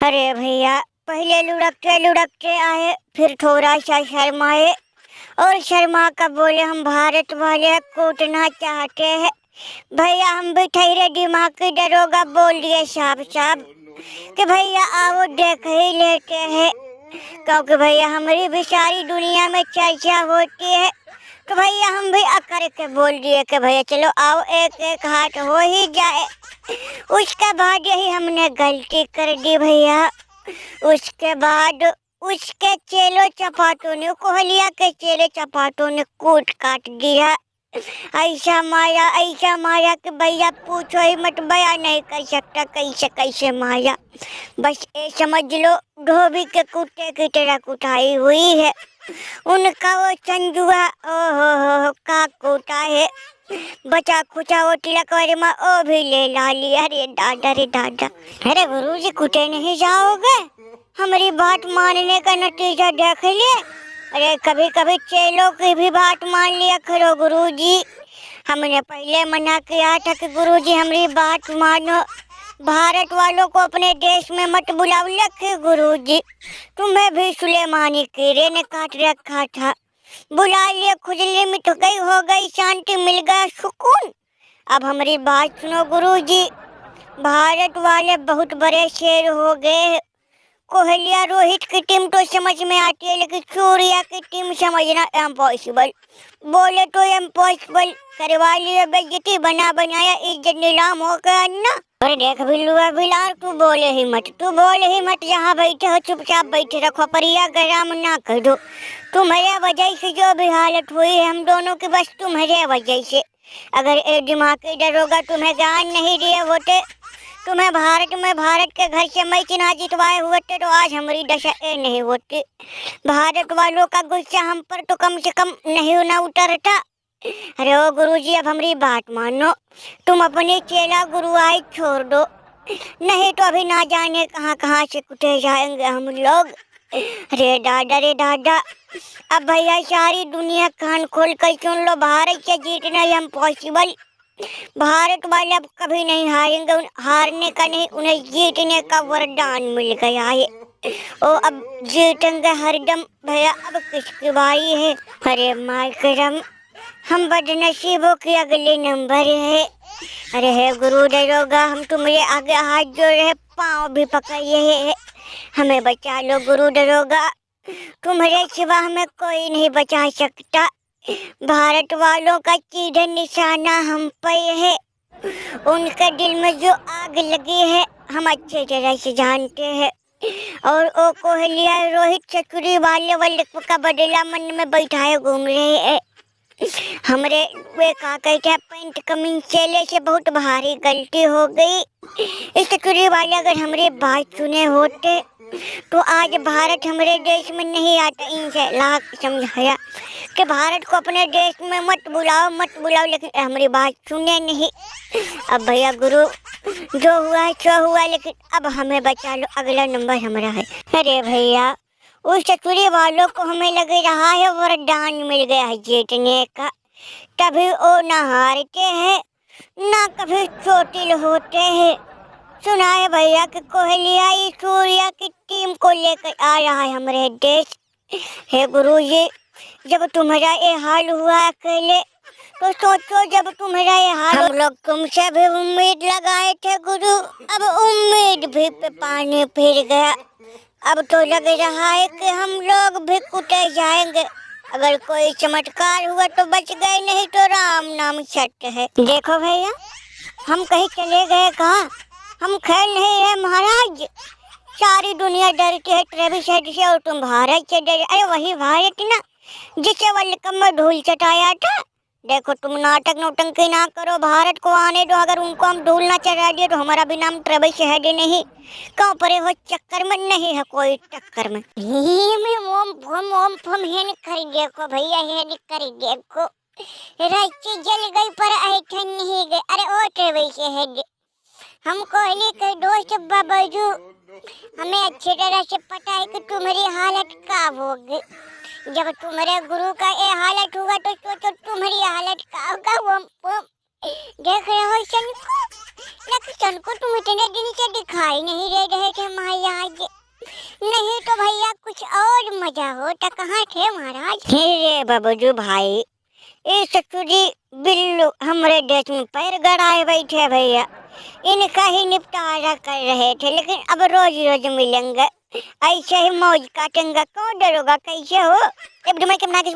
अरे भैया, पहले लुढ़कते लुढ़कते आए, फिर थोड़ा सा शर्माए और शर्मा कर बोले हम भारत वाले कूटना चाहते हैं। भैया हम भी ठहरे दिमाग की दरोगा बोल दिए साहब साहब कि भैया आओ देख ही लेते हैं, क्योंकि भैया हमारी भी सारी दुनिया में चर्चा होती है। तो भैया हम भी अकर के बोल दिए कि भैया चलो आओ एक एक हाथ हो ही जाए। उसके बाद यही हमने गलती कर दी भैया। उसके बाद उसके चेलो चपाटों ने, कोहलिया के चेले चपाटों ने कूट काट दिया। ऐसा माया कि भैया पूछो ही मत, बयान नहीं कर सकता कैसे कैसे माया। बस ये समझ लो धोबी के कुत्ते की तरह कुटाई हुई है। उनका वो चंजुआ ओहो का कूटा है। बचा खुचा वो तिलक वाली माँ ओ भी ले ला लिया। अरे दादा रे दादा। अरे गुरुजी कुटे नहीं जाओगे? हमारी बात मानने का नतीजा देख लिए। अरे कभी कभी चेलों की भी बात मान लिया करो गुरुजी। हमने पहले मना किया था कि गुरुजी हमारी बात मानो, भारत वालों को अपने देश में मत बुलाओ। लखे गुरुजी तुम्हें भी सुलेमानी कीड़े ने काट रखा था, बुला लिया, खुजली मिट गई, हो गई शांति, मिल गया सुकून। अब हमारी बात सुनो गुरुजी, भारत वाले बहुत बड़े शेर हो गए। कोहलिया रोहित की टीम तो समझ में आती है, लेकिन सूर्या की टीम समझना इम्पॉसिबल। बोले तो इम्पॉसिबल, करवा लिए बेइज्जती, बना बनाया इज्जत नीलाम हो गया ना। अरे देख बिल्लुआ बिलार, तू बोले ही मत, जहाँ बैठे हो चुपचाप बैठे रखो, परिया गरम ना कर दो। तुम्हारे वजह से जो भी हालत हुई है हम दोनों की, बस तुम्हारे वजह से। अगर एक दिमाग के दरोगा तुम्हें ज्ञान नहीं दिए होते, तुम्हें भारत के घर से मैच ना जितवाए होते, तो आज हमारी दशा ये नहीं होती। भारत वालों का गुस्सा हम पर तो कम से कम नहीं ना उतरता। अरे ओ गुरुजी अब हमारी बात मानो, तुम अपने चेला गुरु आई छोड़ दो, नहीं तो अभी ना जाने कहाँ कहाँ से कुटे जाएंगे हम लोग। अरे दादा रे दादा। अब भैया सारी दुनिया कान खोल कर सुन लो, भारत से जीतना इम्पॉसिबल। भारत वाले अब कभी नहीं हारेंगे, हारने का नहीं, उन्हें जीतने का वरदान मिल गया है। ओ अब जीतेंगे हरदम भैया, अब किसकी बारी है? अरे माय करम, हम बदनसीबों के अगले नंबर है। अरे है गुरु दरोगा, हम तुम्हारे आगे हाथ जोड़ रहे, पाँव भी पकड़िए है, हमें बचा लो गुरु दरोगा। तुम्हारे सिवा हमें कोई नहीं बचा सकता। भारत वालों का सीधा निशाना हम पे है। उनके दिल में जो आग लगी है हम अच्छे तरह से जानते हैं। और ओ कोहलिया रोहित चतुरी वाले का बदला मन में बैठाए घूम रहे हैं। हमरे वे का कहते हैं पेंट कमिंग चेले से बहुत भारी गलती हो गई। इस चतुरी वाले अगर हमारे बात सुने होते तो आज भारत हमारे देश में नहीं आता। इनसे लाख समझाया कि भारत को अपने देश में मत बुलाओ, लेकिन हमारी बात सुने नहीं। अब भैया गुरु जो हुआ सो हुआ, लेकिन अब हमें बचा लो, अगला नंबर हमारा है। अरे भैया उस चतुरी वालों को हमें लग रहा है वरदान मिल गया है जीतने का, तभी वो ना हारते हैं ना कभी चोटिल होते हैं। सुना है भैया कि कोहलिया सूर्या की टीम को लेकर आ रहा है हमारे देश। हे गुरुजी, जब तुम्हारा ये हाल हुआ अकेले, तो सोचो जब तुम्हारा ये हाल, हम लोग तुमसे भी उम्मीद लगाए थे गुरु, अब उम्मीद भी पे पानी फिर गया। अब तो लग रहा है कि हम लोग भी कुटे जाएंगे। अगर कोई चमत्कार हुआ तो बच गए, नहीं तो राम नाम सत्य है। देखो भैया हम कहीं चले गए कहाँ, हम खेल नहीं है महाराज। सारी दुनिया डरती है ट्रेविस हेड से और तुम भारत से डरे। अरे वही भारत ना जिसे वर्ल्ड कप में धूल चटाया था। देखो तुम नाटक नौटंकी ना करो, भारत को आने दो। अगर उनको हम धूल ना चढ़ा दिए तो हमारा भी नाम ट्रेविस हेड नहीं। क्यों परे हो चक्कर में, नहीं है कोई टक्कर में। ओम फम हेन कर देखो भैया, हेन कर देखो, राची जल गई पर ऐठन नहीं गई। अरे ओ ट्रेविस हेड, हम कोहली के दोस्त बाबाजू, हमें अच्छी तरह से पता है कि तुम्हारी हालत क्या होगी। जब तुम्हारे गुरु का ये हालत होगा तो सोचो तुम्हारी हालत क्या होगा। देख रहे हो सन को, लेकिन को तुम इतने दिन से दिखाई नहीं दे रहे थे महाराज। नहीं तो भैया कुछ और मजा होता, कहाँ थे महाराज? रे बाबूजी भाई, ये ससुरी बिल्लू हमारे देश में पैर गड़ाए बैठे भैया, इनका ही निपटारा कर रहे थे, लेकिन अब रोज रोज मिलेंगे, ऐसे ही मौज काटेंगे, कौन डरोगा, कैसे हो? एक मैं के बना के